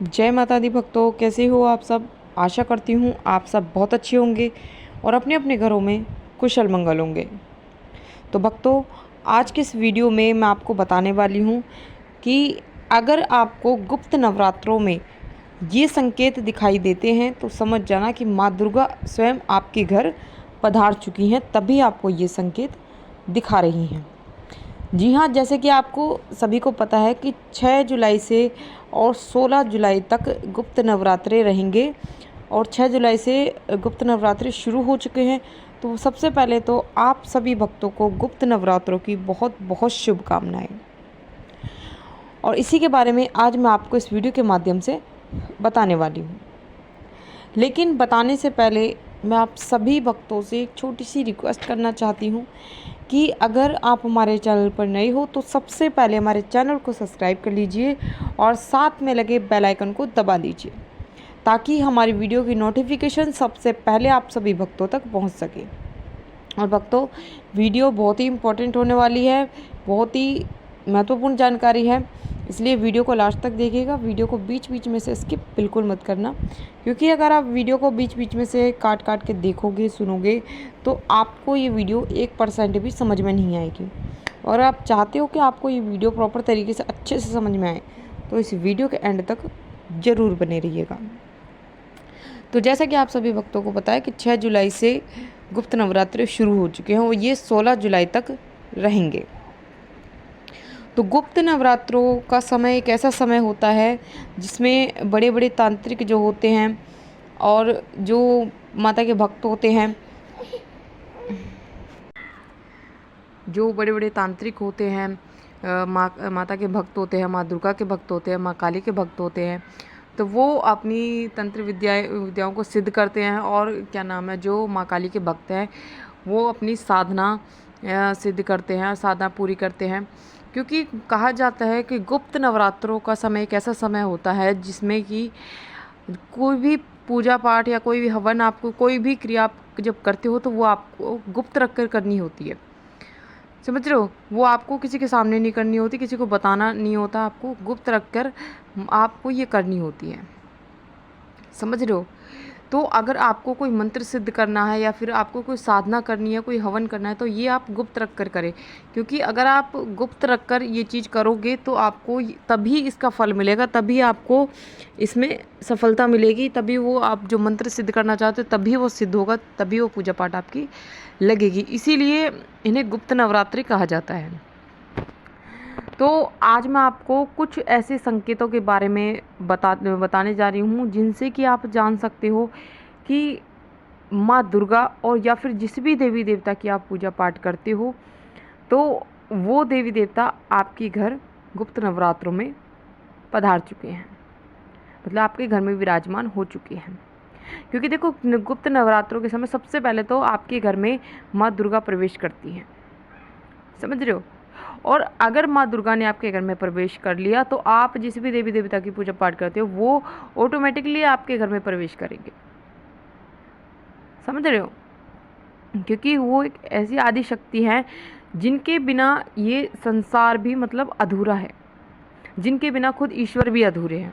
जय माता दी भक्तों, कैसे हो आप सब। आशा करती हूँ आप सब बहुत अच्छे होंगे और अपने अपने घरों में कुशल मंगल होंगे। तो भक्तों, आज के इस वीडियो में मैं आपको बताने वाली हूँ कि अगर आपको गुप्त नवरात्रों में ये संकेत दिखाई देते हैं तो समझ जाना कि माँ दुर्गा स्वयं आपके घर पधार चुकी हैं, तभी आपको ये संकेत दिखा रही हैं। जी हाँ, जैसे कि आपको सभी को पता है कि 6 जुलाई से और 16 जुलाई तक गुप्त नवरात्रे रहेंगे और 6 जुलाई से गुप्त नवरात्रे शुरू हो चुके हैं। तो सबसे पहले तो आप सभी भक्तों को गुप्त नवरात्रों की बहुत बहुत शुभकामनाएं। और इसी के बारे में आज मैं आपको इस वीडियो के माध्यम से बताने वाली हूँ। लेकिन बताने से पहले मैं आप सभी भक्तों से एक छोटी सी रिक्वेस्ट करना चाहती हूँ कि अगर आप हमारे चैनल पर नए हो तो सबसे पहले हमारे चैनल को सब्सक्राइब कर लीजिए और साथ में लगे बेल आइकन को दबा दीजिए ताकि हमारी वीडियो की नोटिफिकेशन सबसे पहले आप सभी भक्तों तक पहुंच सके। और भक्तों, वीडियो बहुत ही इम्पोर्टेंट होने वाली है, बहुत ही महत्वपूर्ण जानकारी है, इसलिए वीडियो को लास्ट तक देखिएगा। वीडियो को बीच बीच में से स्किप बिल्कुल मत करना, क्योंकि अगर आप वीडियो को बीच बीच में से काट काट के देखोगे सुनोगे तो आपको ये वीडियो 1% भी समझ में नहीं आएगी। और आप चाहते हो कि आपको ये वीडियो प्रॉपर तरीके से अच्छे से समझ में आए तो इस वीडियो के एंड तक ज़रूर बने रहिएगा। तो जैसा कि आप सभी भक्तों को पता है कि 6 जुलाई से गुप्त नवरात्रे शुरू हो चुके हैं और ये 16 जुलाई तक रहेंगे। तो गुप्त नवरात्रों का समय एक ऐसा समय होता है जिसमें बड़े बड़े तांत्रिक जो होते हैं और जो माता के भक्त होते हैं, जो बड़े बड़े तांत्रिक होते हैं, माता के भक्त होते हैं, माँ दुर्गा के भक्त होते हैं, माँ काली के भक्त होते हैं, तो वो अपनी तंत्र विद्याओं को सिद्ध करते हैं। और क्या नाम है, जो माँ काली के भक्त हैं वो अपनी साधना सिद्ध करते हैं, साधना पूरी करते हैं। क्योंकि कहा जाता है कि गुप्त नवरात्रों का समय एक ऐसा समय होता है जिसमें कि कोई भी पूजा पाठ या कोई भी हवन, आपको कोई भी क्रिया आप जब करते हो तो वो आपको गुप्त रख कर करनी होती है। समझ रहे हो, वो आपको किसी के सामने नहीं करनी होती, किसी को बताना नहीं होता, आपको गुप्त रख कर आपको ये करनी होती है। समझ रहे हो। तो अगर आपको कोई मंत्र सिद्ध करना है या फिर आपको कोई साधना करनी है, कोई हवन करना है, तो ये आप गुप्त रख कर करें। क्योंकि अगर आप गुप्त रख कर ये चीज़ करोगे तो आपको तभी इसका फल मिलेगा, तभी आपको इसमें सफलता मिलेगी, तभी वो आप जो मंत्र सिद्ध करना चाहते हो तभी वो सिद्ध होगा, तभी वो पूजा पाठ आपकी लगेगी। इसीलिए इन्हें गुप्त नवरात्रि कहा जाता है। तो आज मैं आपको कुछ ऐसे संकेतों के बारे में बताने जा रही हूँ जिनसे कि आप जान सकते हो कि माँ दुर्गा और या फिर जिस भी देवी देवता की आप पूजा पाठ करते हो तो वो देवी देवता आपके घर गुप्त नवरात्रों में पधार चुके हैं, मतलब आपके घर में विराजमान हो चुके हैं। क्योंकि देखो, गुप्त नवरात्रों के समय सबसे पहले तो आपके घर में माँ दुर्गा प्रवेश करती हैं। समझ रहे हो। और अगर माँ दुर्गा ने आपके घर में प्रवेश कर लिया तो आप जिस भी देवी देवता की पूजा पाठ करते हो वो ऑटोमेटिकली आपके घर में प्रवेश करेंगे। समझ रहे हो। क्योंकि वो एक ऐसी आदि शक्ति है जिनके बिना ये संसार भी मतलब अधूरा है, जिनके बिना खुद ईश्वर भी अधूरे हैं।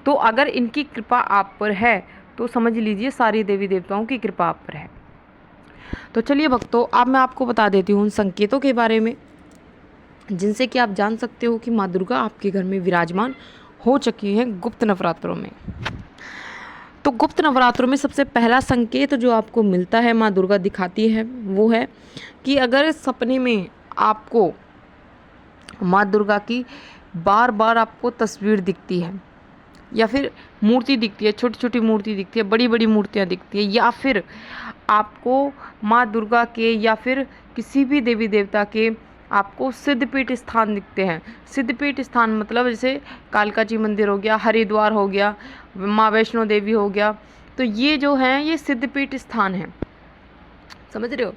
तो अगर इनकी कृपा आप पर है तो समझ लीजिए सारी देवी देवताओं की कृपा आप पर है। तो चलिए भक्तों, अब मैं आपको बता देती हूँ उन संकेतों के बारे में जिनसे कि आप जान सकते हो कि माँ दुर्गा आपके घर में विराजमान हो चुकी हैं गुप्त नवरात्रों में। तो गुप्त नवरात्रों में सबसे पहला संकेत जो आपको मिलता है, माँ दुर्गा दिखाती है, वो है कि अगर सपने में आपको माँ दुर्गा की बार बार आपको तस्वीर दिखती है या फिर मूर्ति दिखती है, छोटी छोटी मूर्ति दिखती है, बड़ी बड़ी मूर्तियाँ दिखती है, या फिर आपको माँ दुर्गा के या फिर किसी भी देवी देवता के आपको सिद्धपीठ स्थान दिखते हैं। सिद्धपीठ स्थान मतलब जैसे कालका जी मंदिर हो गया, हरिद्वार हो गया, माँ वैष्णो देवी हो गया, तो ये जो हैं ये सिद्धपीठ स्थान हैं। समझ रहे हो।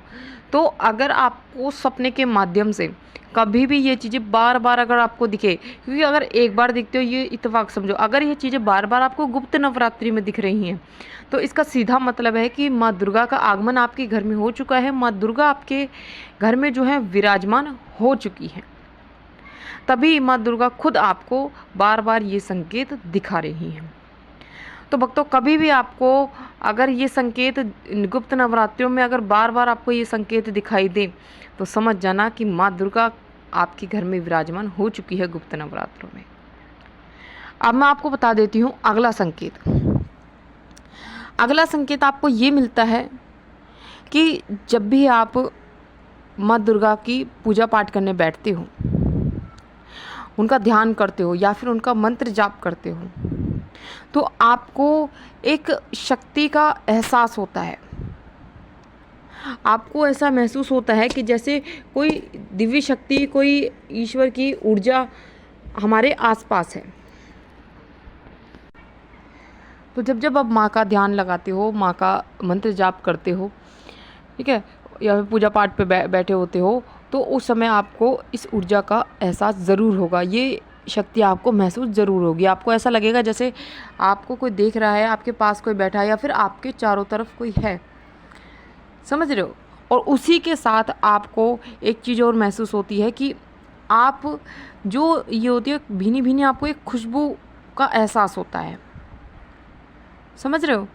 तो अगर आपको सपने के माध्यम से कभी भी ये चीज़ें बार बार अगर आपको दिखे, क्योंकि अगर एक बार दिखते हो ये इत्तेफाक समझो, अगर ये चीज़ें बार बार आपको गुप्त नवरात्रि में दिख रही हैं तो इसका सीधा मतलब है कि माँ दुर्गा का आगमन आपके घर में हो चुका है, माँ दुर्गा आपके घर में जो है विराजमान हो चुकी है। तभी माँ दुर्गा खुद आपको बार बार ये संकेत दिखा रही हैं। तो भक्तों, कभी भी आपको अगर ये संकेत गुप्त नवरात्रियों में अगर बार बार आपको ये संकेत दिखाई दे तो समझ जाना कि माँ दुर्गा आपके घर में विराजमान हो चुकी है गुप्त नवरात्रों में। अब मैं आपको बता देती हूँ अगला संकेत। अगला संकेत आपको ये मिलता है कि जब भी आप माँ दुर्गा की पूजा पाठ करने बैठते हो, उनका ध्यान करते हो या फिर उनका मंत्र जाप करते हो, तो आपको एक शक्ति का एहसास होता है। आपको ऐसा महसूस होता है कि जैसे कोई दिव्य शक्ति, कोई ईश्वर की ऊर्जा हमारे आसपास है। तो जब जब आप माँ का ध्यान लगाते हो, माँ का मंत्र जाप करते हो, ठीक है, या फिर पूजा पाठ पे बैठे होते हो, तो उस समय आपको इस ऊर्जा का एहसास ज़रूर होगा। ये शक्ति आपको महसूस ज़रूर होगी। आपको ऐसा लगेगा जैसे आपको कोई देख रहा है, आपके पास कोई बैठा है या फिर आपके चारों तरफ कोई है। समझ रहे हो? और उसी के साथ आपको एक चीज़ और महसूस होती है कि आप जो ये होती है भीनी भीनी, आपको एक खुशबू का एहसास होता है। समझ रहे हो?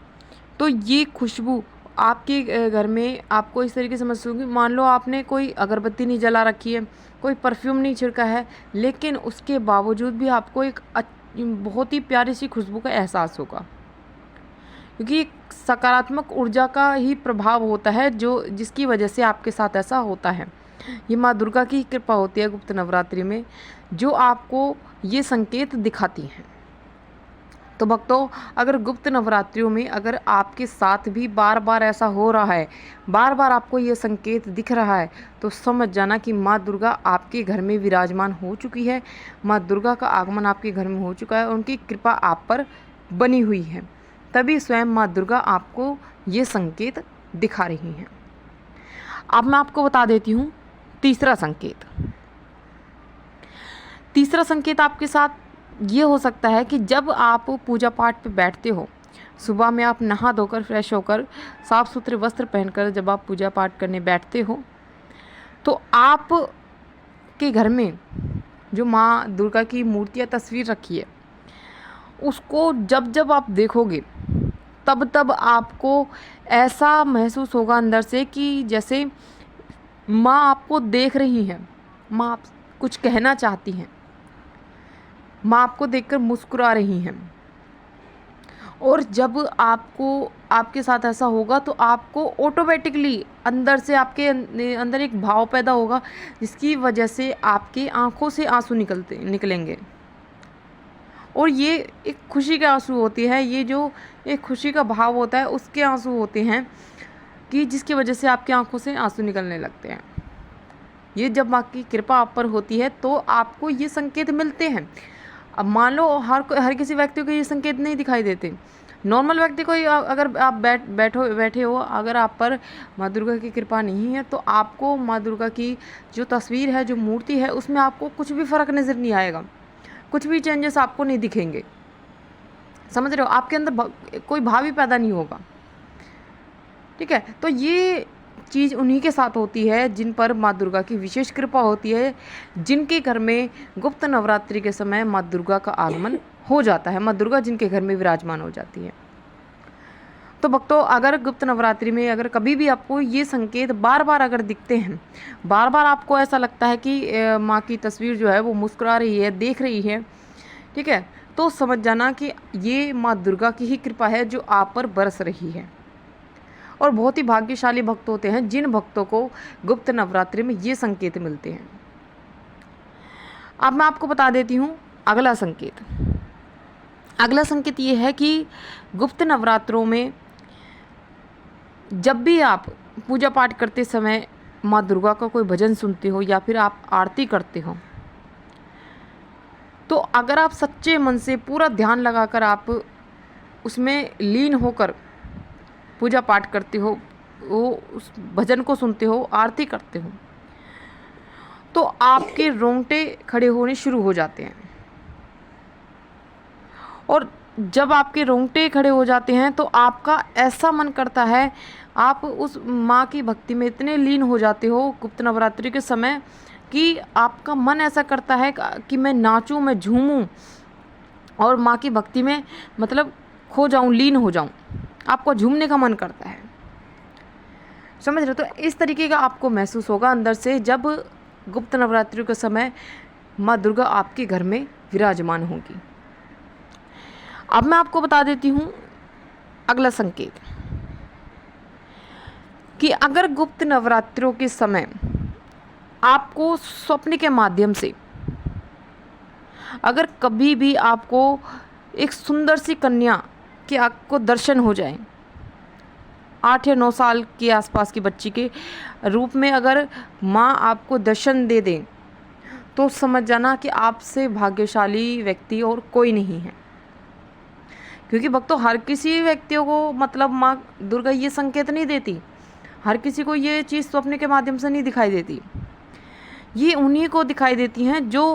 तो ये खुशबू आपके घर में आपको इस तरीके से महसूस होगी, मान लो आपने कोई अगरबत्ती नहीं जला रखी है, कोई परफ्यूम नहीं छिड़का है, लेकिन उसके बावजूद भी आपको एक बहुत ही प्यारी सी खुशबू का एहसास होगा, क्योंकि एक सकारात्मक ऊर्जा का ही प्रभाव होता है जिसकी वजह से आपके साथ ऐसा होता है। ये माँ दुर्गा की कृपा होती है गुप्त नवरात्रि में, जो आपको ये संकेत दिखाती हैं। तो भक्तों, अगर गुप्त नवरात्रियों में अगर आपके साथ भी बार बार ऐसा हो रहा है, बार बार आपको ये संकेत दिख रहा है, तो समझ जाना कि माँ दुर्गा आपके घर में विराजमान हो चुकी है। माँ दुर्गा का आगमन आपके घर में हो चुका है, उनकी कृपा आप पर बनी हुई है। तभी स्वयं माँ दुर्गा आपको ये संकेत दिखा रही हैं। अब मैं आपको बता देती हूँ तीसरा संकेत। तीसरा संकेत आपके साथ ये हो सकता है कि जब आप पूजा पाठ पे बैठते हो, सुबह में आप नहा धोकर फ्रेश होकर साफ़ सुथरे वस्त्र पहनकर जब आप पूजा पाठ करने बैठते हो, तो आप के घर में जो माँ दुर्गा की मूर्ति या तस्वीर रखी है, उसको जब जब आप देखोगे तब तब आपको ऐसा महसूस होगा अंदर से कि जैसे माँ आपको देख रही है, माँ आप कुछ कहना चाहती हैं, माँ आपको देखकर मुस्कुरा रही हैं। और जब आपके साथ ऐसा होगा तो आपको ऑटोमेटिकली अंदर से आपके अंदर एक भाव पैदा होगा, जिसकी वजह से आपकी आंखों से आंसू निकलेंगे। और ये एक खुशी के आंसू होती है, ये जो एक खुशी का भाव होता है उसके आंसू होते हैं, कि जिसकी वजह से आपकी आंखों से आंसू निकलने लगते हैं। ये जब माँ की कृपा आप पर होती है तो आपको ये संकेत मिलते हैं। अब मान लो हर किसी व्यक्ति को ये संकेत नहीं दिखाई देते। नॉर्मल व्यक्ति को अगर आप बैठे हो, अगर आप पर माँ दुर्गा की कृपा नहीं है, तो आपको माँ दुर्गा की जो तस्वीर है, जो मूर्ति है, उसमें आपको कुछ भी फ़र्क नज़र नहीं आएगा, कुछ भी चेंजेस आपको नहीं दिखेंगे। समझ रहे हो? आपके अंदर कोई भाव ही पैदा नहीं होगा। ठीक है? तो ये चीज़ उन्हीं के साथ होती है जिन पर माँ दुर्गा की विशेष कृपा होती है, जिनके घर में गुप्त नवरात्रि के समय माँ दुर्गा का आगमन हो जाता है, माँ दुर्गा जिनके घर में विराजमान हो जाती है। तो भक्तों, अगर गुप्त नवरात्रि में अगर कभी भी आपको ये संकेत बार बार अगर दिखते हैं, बार बार आपको ऐसा लगता है कि माँ की तस्वीर जो है वो मुस्कुरा रही है, देख रही है, ठीक है, तो समझ जाना कि ये माँ दुर्गा की ही कृपा है जो आप पर बरस रही है। और बहुत ही भाग्यशाली भक्त होते हैं जिन भक्तों को गुप्त नवरात्रि में ये संकेत मिलते हैं। अब मैं आपको बता देती हूँ अगला संकेत। अगला संकेत ये है कि गुप्त नवरात्रों में जब भी आप पूजा पाठ करते समय माँ दुर्गा का कोई भजन सुनते हो या फिर आप आरती करते हो, तो अगर आप सच्चे मन से पूरा ध्यान लगाकर आप उसमें लीन होकर पूजा पाठ करते हो, वो उस भजन को सुनते हो, आरती करते हो, तो आपके रोंगटे खड़े होने शुरू हो जाते हैं। और जब आपके रोंगटे खड़े हो जाते हैं तो आपका ऐसा मन करता है, आप उस माँ की भक्ति में इतने लीन हो जाते हो गुप्त नवरात्रि के समय, कि आपका मन ऐसा करता है कि मैं नाचूं, मैं झूमूं और माँ की भक्ति में मतलब खो जाऊं, लीन हो जाऊं। आपको झूमने का मन करता है, समझ रहे हो। तो इस तरीके का आपको महसूस होगा अंदर से जब गुप्त नवरात्रि के समय माँ दुर्गा आपके घर में विराजमान होगी। अब मैं आपको बता देती हूँ अगला संकेत कि अगर गुप्त नवरात्रों के समय आपको स्वप्न के माध्यम से अगर कभी भी आपको एक सुंदर सी कन्या के आपको दर्शन हो जाए, 8 या 9 साल के आसपास की बच्ची के रूप में अगर माँ आपको दर्शन दे दें, तो समझ जाना कि आपसे भाग्यशाली व्यक्ति और कोई नहीं है। क्योंकि भक्तों, हर किसी व्यक्तियों को मतलब माँ दुर्गा ये संकेत नहीं देती, हर किसी को ये चीज़ स्वप्न के माध्यम से नहीं दिखाई देती। ये उन्हीं को दिखाई देती हैं जो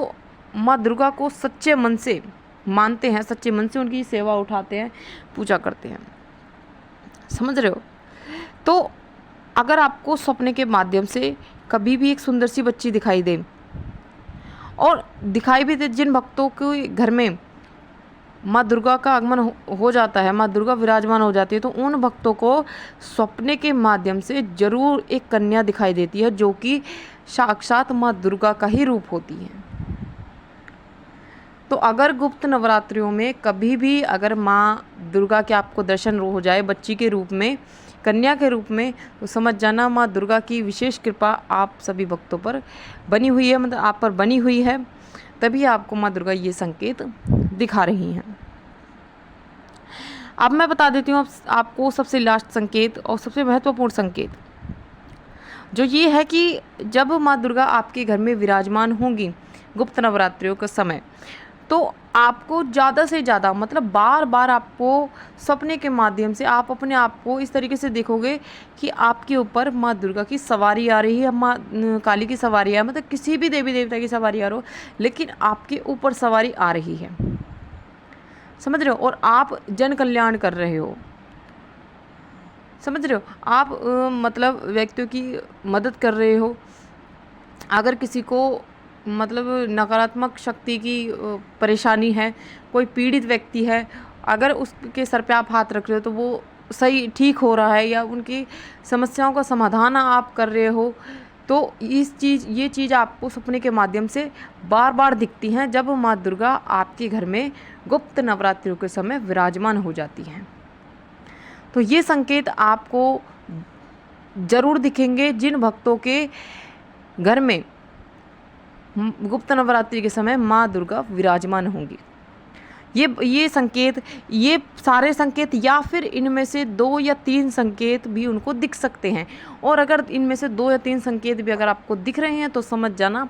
माँ दुर्गा को सच्चे मन से मानते हैं, सच्चे मन से उनकी सेवा उठाते हैं, पूजा करते हैं, समझ रहे हो। तो अगर आपको स्वप्न के माध्यम से कभी भी एक सुंदर सी बच्ची दिखाई दे और दिखाई भी दे, जिन भक्तों के घर में माँ दुर्गा का आगमन हो जाता है, माँ दुर्गा विराजमान हो जाती है, तो उन भक्तों को स्वप्न के माध्यम से जरूर एक कन्या दिखाई देती है जो कि साक्षात माँ दुर्गा का ही रूप होती है। तो अगर गुप्त नवरात्रियों में कभी भी अगर माँ दुर्गा के आपको दर्शन हो जाए बच्ची के रूप में, कन्या के रूप में, तो समझ जाना माँ दुर्गा की विशेष कृपा आप सभी भक्तों पर बनी हुई है, मतलब आप पर बनी हुई है। तभी आपको माँ दुर्गा ये संकेत दिखा रही हैं। अब मैं बता देती हूँ आपको सबसे लास्ट संकेत और सबसे महत्वपूर्ण संकेत, जो ये है कि जब माँ दुर्गा आपके घर में विराजमान होंगी गुप्त नवरात्रियों के समय, तो आपको ज़्यादा से ज़्यादा मतलब बार बार आपको सपने के माध्यम से आप अपने आप को इस तरीके से देखोगे कि आपके ऊपर माँ दुर्गा की सवारी आ रही है, माँ काली की सवारी है, मतलब किसी भी देवी देवता की सवारी आ रही हो, लेकिन आपके ऊपर सवारी आ रही है, समझ रहे हो। और आप जन कल्याण कर रहे हो, समझ रहे हो। आप मतलब व्यक्तियों की मदद कर रहे हो। अगर किसी को मतलब नकारात्मक शक्ति की परेशानी है, कोई पीड़ित व्यक्ति है, अगर उसके सर पे आप हाथ रख रहे हो तो वो सही ठीक हो रहा है या उनकी समस्याओं का समाधान आप कर रहे हो, तो ये चीज़ आपको सपने के माध्यम से बार बार दिखती हैं जब माँ दुर्गा आपके घर में गुप्त नवरात्रियों के समय विराजमान हो जाती हैं। तो ये संकेत आपको ज़रूर दिखेंगे जिन भक्तों के घर में गुप्त नवरात्रि के समय माँ दुर्गा विराजमान होंगी। ये संकेत, ये सारे संकेत या फिर इनमें से 2 या 3 संकेत भी उनको दिख सकते हैं। और अगर इनमें से 2 या 3 संकेत भी अगर आपको दिख रहे हैं तो समझ जाना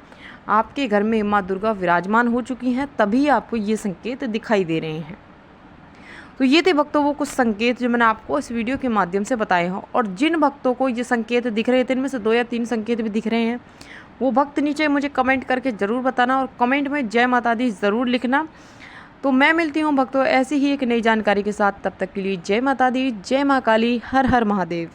आपके घर में माँ दुर्गा विराजमान हो चुकी हैं, तभी आपको ये संकेत दिखाई दे रहे हैं। तो ये थे भक्तों वो कुछ संकेत जो मैंने आपको इस वीडियो के माध्यम से बताए हैं। और जिन भक्तों को ये संकेत दिख रहे थे, इनमें से 2 या 3 संकेत भी दिख रहे हैं, वो भक्त नीचे मुझे कमेंट करके ज़रूर बताना और कमेंट में जय माता दी ज़रूर लिखना। तो मैं मिलती हूँ भक्तों ऐसी ही एक नई जानकारी के साथ, तब तक के लिए जय माता दी, जय माँ काली, हर हर महादेव।